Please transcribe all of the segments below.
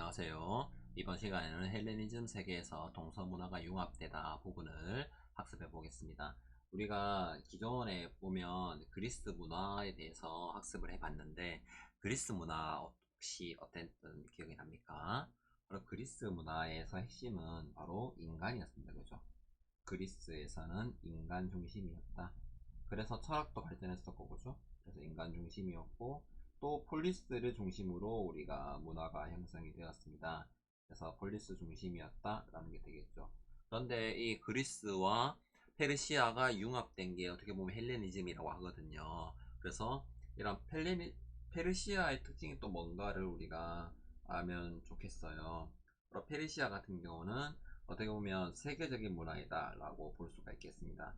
안녕하세요. 이번 시간에는 헬레니즘 세계에서 동서문화가 융합되다 부분을 학습해 보겠습니다. 우리가 기존에 보면 그리스 문화에 대해서 학습을 해봤는데 그리스 문화 혹시 어땠던 기억이 납니까? 바로 그리스 문화에서 핵심은 바로 인간이었습니다. 그죠? 그리스에서는 인간 중심이었다. 그래서 철학도 발전했었고, 그죠? 그래서 인간 중심이었고, 또 폴리스를 중심으로 우리가 문화가 형성이 되었습니다. 그래서 폴리스 중심이었다라는 게 되겠죠. 그런데 이 그리스와 페르시아가 융합된 게 어떻게 보면 헬레니즘이라고 하거든요. 그래서 이런 페르시아의 특징이 또 뭔가를 우리가 알면 좋겠어요. 페르시아 같은 경우는 어떻게 보면 세계적인 문화이다 라고 볼 수가 있겠습니다.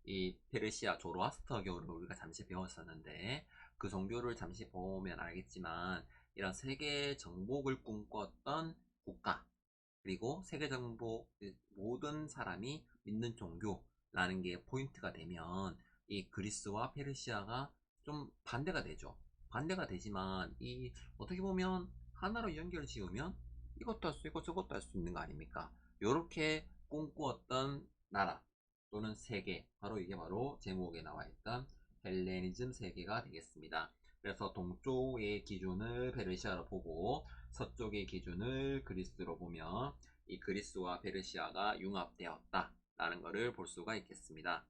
이 페르시아 조로아스터교를 우리가 잠시 배웠었는데 그 종교를 잠시 보면 알겠지만 이런 세계 정복을 꿈꿨던 국가 그리고 세계 정복 모든 사람이 믿는 종교라는 게 포인트가 되면 이 그리스와 페르시아가 좀 반대가 되죠. 반대가 되지만 이 어떻게 보면 하나로 연결 지으면 이것도 할 수 있고 저것도 할 수 있는 거 아닙니까? 요렇게 꿈꾸었던 나라 또는 세계, 바로 이게 바로 제목에 나와 있던 헬레니즘 세계가 되겠습니다. 그래서 동쪽의 기준을 페르시아로 보고 서쪽의 기준을 그리스로 보면 이 그리스와 페르시아가 융합되었다 라는 것을 볼 수가 있겠습니다.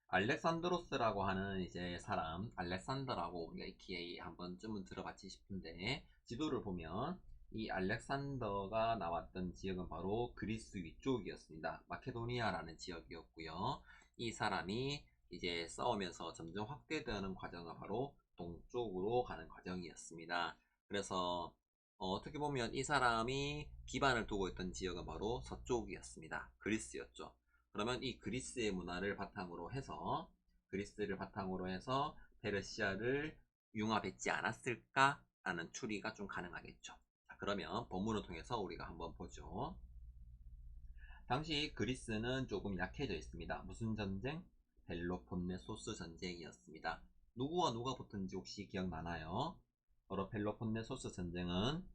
알렉산드로스라고 하는 이제 사람, 알렉산더라고 우리가 익히 한 번쯤은 들어봤지 싶은데 지도를 보면 이 알렉산더가 나왔던 지역은 바로 그리스 위쪽이었습니다. 마케도니아라는 지역이었고요. 이 사람이 이제 싸우면서 점점 확대되는 과정은 바로 동쪽으로 가는 과정이었습니다. 그래서 어떻게 보면 이 사람이 기반을 두고 있던 지역은 바로 서쪽이었습니다. 그리스였죠. 그러면 이 그리스의 문화를 바탕으로 해서 페르시아를 융합했지 않았을까? 라는 추리가 좀 가능하겠죠. 자, 그러면 본문을 통해서 우리가 한번 보죠. 당시 그리스는 조금 약해져 있습니다. 무슨 전쟁? 펠로폰네소스 전쟁이었습니다. 누구와 누가 붙은지 혹시 기억나나요? 바로 펠로폰네소스 전쟁은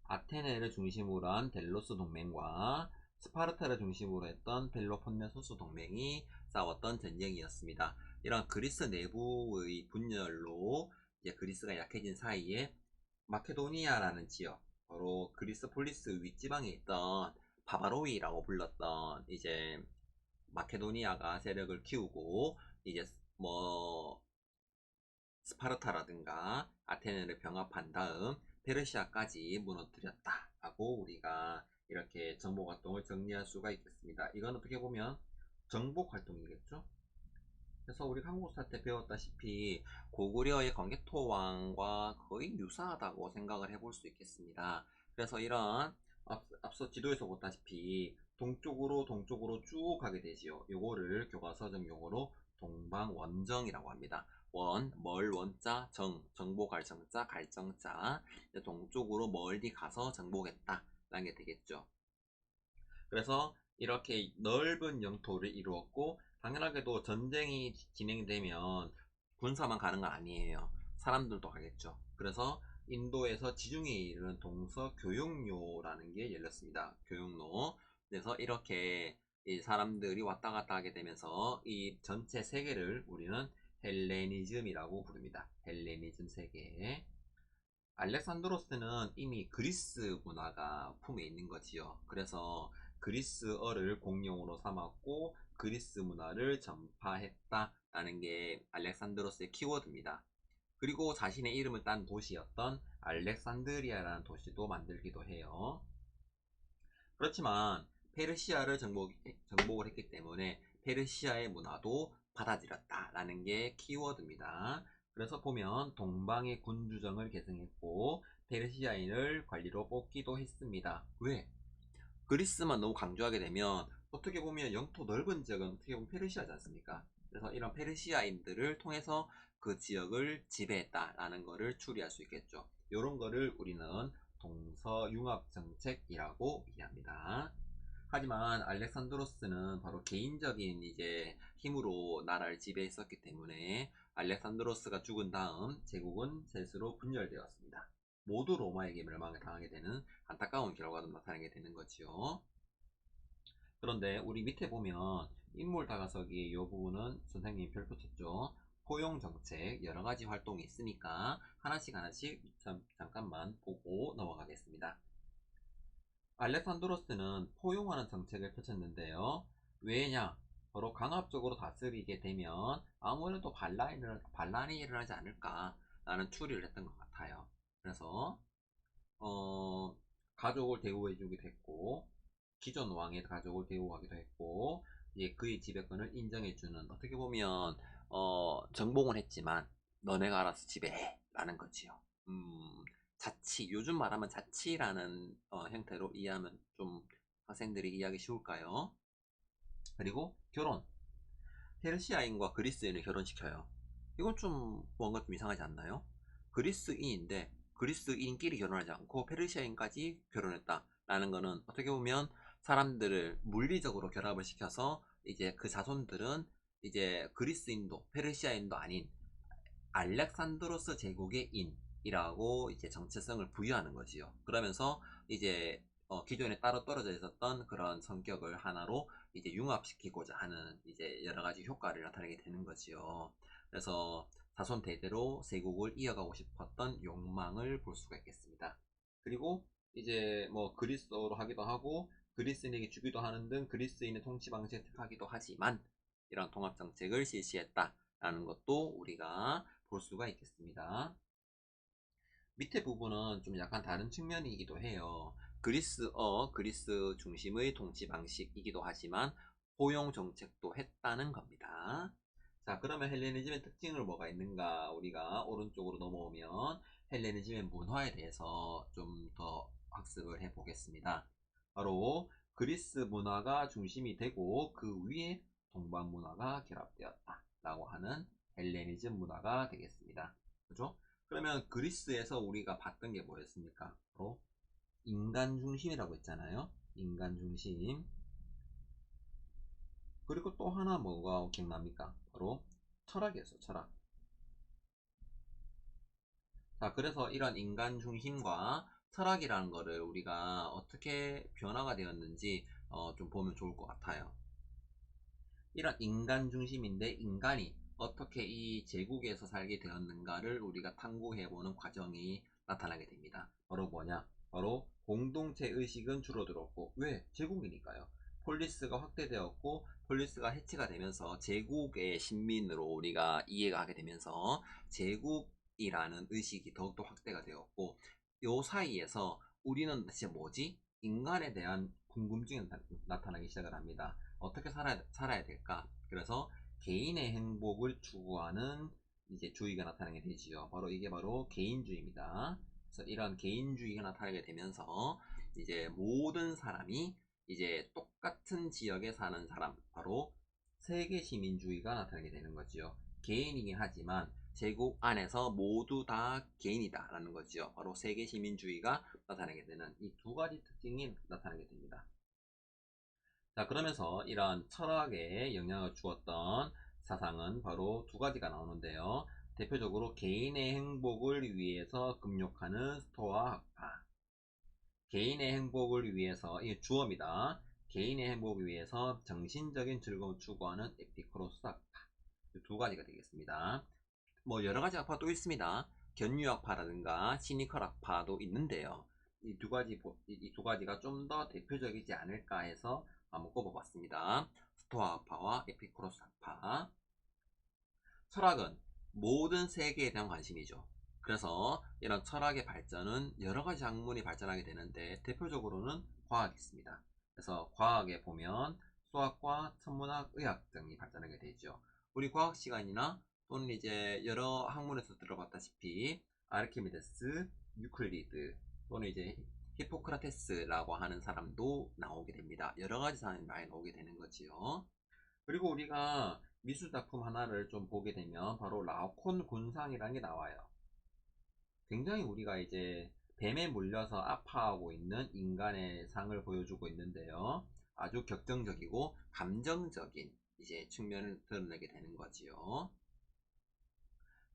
아테네를 중심으로 한 델로스 동맹과 스파르타를 중심으로 했던 펠로폰네소스 동맹이 싸웠던 전쟁이었습니다. 이런 그리스 내부의 분열로 이제 그리스가 약해진 사이에 마케도니아라는 지역, 바로 그리스 폴리스 윗지방에 있던 바바로이라고 불렀던 이제 마케도니아가 세력을 키우고 이제 뭐 스파르타라든가 아테네를 병합한 다음 페르시아까지 무너뜨렸다 라고 우리가 이렇게 정복 활동을 정리할 수가 있겠습니다. 이건 어떻게 보면 정복 활동이겠죠. 그래서 우리 한국사 때 배웠다시피 고구려의 광개토왕과 거의 유사하다고 생각을 해볼 수 있겠습니다. 그래서 이런 앞서 지도에서 보다시피 동쪽으로 쭉 가게 되지요. 요거를 교과서적 용어로 동방원정이라고 합니다. 멀 원자, 정복할 정자, 갈정자. 동쪽으로 멀리 가서 정복했다 라는 게 되겠죠. 그래서 이렇게 넓은 영토를 이루었고 당연하게도 전쟁이 진행되면 군사만 가는 건 아니에요. 사람들도 가겠죠. 그래서 인도에서 지중해에 이르는 동서교역로라는 게 열렸습니다. 교역로. 그래서 이렇게 이 사람들이 왔다 갔다 하게 되면서 이 전체 세계를 우리는 헬레니즘이라고 부릅니다. 헬레니즘 세계. 알렉산드로스는 이미 그리스 문화가 품에 있는 거지요. 그래서 그리스어를 공용어로 삼았고 그리스 문화를 전파했다라는 게 알렉산드로스의 키워드입니다. 그리고 자신의 이름을 딴 도시였던 알렉산드리아라는 도시도 만들기도 해요. 그렇지만 페르시아를 정복을 했기 때문에 페르시아의 문화도 받아들였다라는 게 키워드입니다. 그래서 보면 동방의 군주정을 계승했고 페르시아인을 관리로 뽑기도 했습니다. 왜? 그리스만 너무 강조하게 되면 어떻게 보면 영토 넓은 지역은 어떻게 보면 페르시아지 않습니까? 그래서 이런 페르시아인들을 통해서 그 지역을 지배했다라는 것을 추리할 수 있겠죠. 이런 거를 우리는 동서융합 정책이라고 이해합니다. 하지만 알렉산드로스는 바로 개인적인 이제 힘으로 나라를 지배했었기 때문에 알렉산드로스가 죽은 다음 제국은 셋으로 분열되었습니다. 모두 로마에게 멸망을 당하게 되는 안타까운 결과도 나타나게 되는 거지요. 그런데 우리 밑에 보면 인물 다가서기 이 부분은 선생님이 별 붙였죠. 포용 정책 여러 가지 활동이 있으니까 하나씩 하나씩 잠깐만 보고 넘어가겠습니다. 알렉산드로스는 포용하는 정책을 펼쳤는데요. 왜냐? 바로 강압적으로 다스리게 되면 아무래도 반란이 일어나지 않을까라는 추리를 했던 것 같아요. 그래서 어, 가족을 대우해주기도 했고, 기존 왕의 가족을 대우하기도 했고, 이제 그의 지배권을 인정해주는, 어떻게 보면 정복은 했지만 너네가 알아서 지배해 라는 거지요. 자치, 요즘 말하면 자치라는 형태로 이해하면 좀 학생들이 이해하기 쉬울까요? 그리고 결혼, 페르시아인과 그리스인을 결혼시켜요. 이건 좀 뭔가 좀 이상하지 않나요? 그리스인인데 그리스인끼리 결혼하지 않고 페르시아인까지 결혼했다라는 거는 어떻게 보면 사람들을 물리적으로 결합을 시켜서 이제 그 자손들은 이제 그리스인도 페르시아인도 아닌 알렉산드로스 제국의 인이라고 이제 정체성을 부여하는 거지요. 그러면서 이제 기존에 따로 떨어져 있었던 그런 성격을 하나로 이제 융합시키고자 하는 이제 여러 가지 효과를 나타내게 되는 거지요. 그래서 자손 대대로 세국을 이어가고 싶었던 욕망을 볼 수가 있겠습니다. 그리고 이제 뭐 그리스어로 하기도 하고 그리스인에게 주기도 하는 등 그리스인의 통치 방식을 택하기도 하지만 이런 통합 정책을 실시했다라는 것도 우리가 볼 수가 있겠습니다. 밑에 부분은 좀 약간 다른 측면이기도 해요. 그리스 중심의 통치 방식이기도 하지만 포용 정책도 했다는 겁니다. 자, 그러면 헬레니즘의 특징을 뭐가 있는가? 우리가 오른쪽으로 넘어오면 헬레니즘의 문화에 대해서 좀 더 학습을 해보겠습니다. 바로 그리스 문화가 중심이 되고 그 위에 동방 문화가 결합되었다라고 하는 헬레니즘 문화가 되겠습니다. 그죠? 그러면 그리스에서 우리가 봤던 게 뭐였습니까? 바로 인간 중심이라고 했잖아요. 인간 중심. 그리고 또 하나 뭐가 기억납니까? 바로 철학이었어, 철학. 자, 그래서 이런 인간 중심과 철학이라는 거를 우리가 어떻게 변화가 되었는지 좀 보면 좋을 것 같아요. 이런 인간 중심인데 인간이 어떻게 이 제국에서 살게 되었는가를 우리가 탐구해보는 과정이 나타나게 됩니다. 바로 뭐냐? 바로 공동체 의식은 줄어들었고, 왜? 제국이니까요. 폴리스가 확대되었고 폴리스가 해체가 되면서 제국의 신민으로 우리가 이해가 하게 되면서 제국이라는 의식이 더욱더 확대가 되었고, 요 사이에서 우리는 대체 뭐지? 인간에 대한 궁금증이 나타나기 시작을 합니다. 어떻게 살아야 될까? 그래서 개인의 행복을 추구하는 이제 주의가 나타나게 되지요. 바로 이게 바로 개인주의입니다. 그래서 이런 개인주의가 나타나게 되면서 이제 모든 사람이 이제 똑같은 지역에 사는 사람, 바로 세계 시민주의가 나타나게 되는 거지요. 개인이긴 하지만 제국 안에서 모두 다 개인이다라는 거지요. 바로 세계 시민주의가 나타나게 되는 이 두 가지 특징이 나타나게 됩니다. 자, 그러면서 이런 철학에 영향을 주었던 사상은 바로 두 가지가 나오는데요. 대표적으로 개인의 행복을 위해서 급욕하는 스토아 학파. 개인의 행복을 위해서, 이게 주어입니다. 개인의 행복을 위해서 정신적인 즐거움을 추구하는 에피쿠로스 학파. 두 가지가 되겠습니다. 뭐 여러 가지 학파도 있습니다. 견유 학파라든가 시니컬 학파도 있는데요. 이 두 가지가 좀 더 대표적이지 않을까 해서 한번 꼽아봤습니다. 스토아 학파와 에피쿠로스 학파. 철학은 모든 세계에 대한 관심이죠. 그래서 이런 철학의 발전은 여러 가지 학문이 발전하게 되는데 대표적으로는 과학이 있습니다. 그래서 과학에 보면 수학과 천문학, 의학 등이 발전하게 되죠. 우리 과학 시간이나 또는 이제 여러 학문에서 들어봤다시피 아르키메데스, 유클리드 또는 이제 히포크라테스라고 하는 사람도 나오게 됩니다. 여러 가지 사람이 많이 나오게 되는 거지요. 그리고 우리가 미술 작품 하나를 좀 보게 되면 바로 라오콘 군상이라는 게 나와요. 굉장히 우리가 이제 뱀에 물려서 아파하고 있는 인간의 상을 보여주고 있는데요. 아주 격정적이고 감정적인 이제 측면을 드러내게 되는 거지요.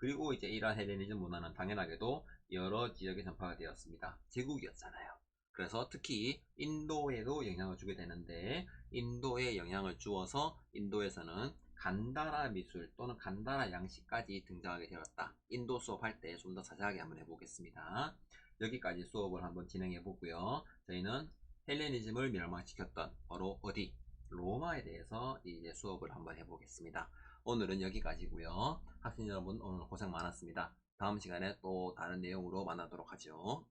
그리고 이제 이러한 헬레니즘 문화는 당연하게도 여러 지역에 전파가 되었습니다. 제국이었잖아요. 그래서 특히 인도에도 영향을 주게 되는데, 인도에 영향을 주어서 인도에서는 간다라 미술 또는 간다라 양식까지 등장하게 되었다. 인도 수업할 때 좀 더 자세하게 한번 해보겠습니다. 여기까지 수업을 한번 진행해 보고요. 저희는 헬레니즘을 멸망시켰던 바로 어디? 로마에 대해서 이제 수업을 한번 해보겠습니다. 오늘은 여기까지고요. 학생 여러분 오늘 고생 많았습니다. 다음 시간에 또 다른 내용으로 만나도록 하죠.